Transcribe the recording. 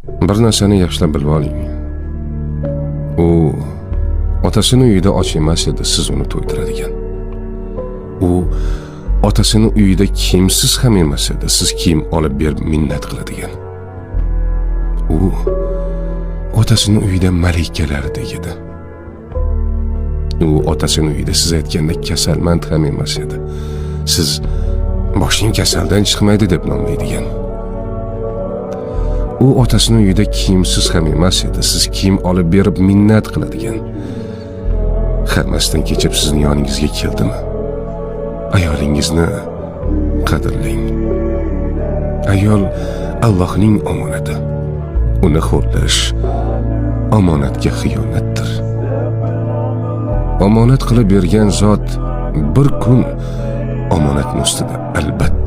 Bir narsani yaxshilab bilib oling. U otasini uyida och emas edi, siz uni to'ydiradigan. U otasini uyida kiyimsiz ham emas edi, siz kiyim olib berib minnat qiladigan. U otasini uyida malikalardek edi. U otasini uyida siz aytgandek kasalmand ham emas edi. Siz boshing kasaldan chiqmaydi deb nomlaydigan. U otasini uyida kiyimsiz ham emas edi, siz kiyim olib berib minnat qiladigan. Hammasidan kechib sizning yoningizga keldimi? Ayolingizni qadrlang. Ayol Allohning omonati. Uni xo'rlash omonatga xiyonatdir. Omonat qilib bergan zot bir kun omonatning ustida albatta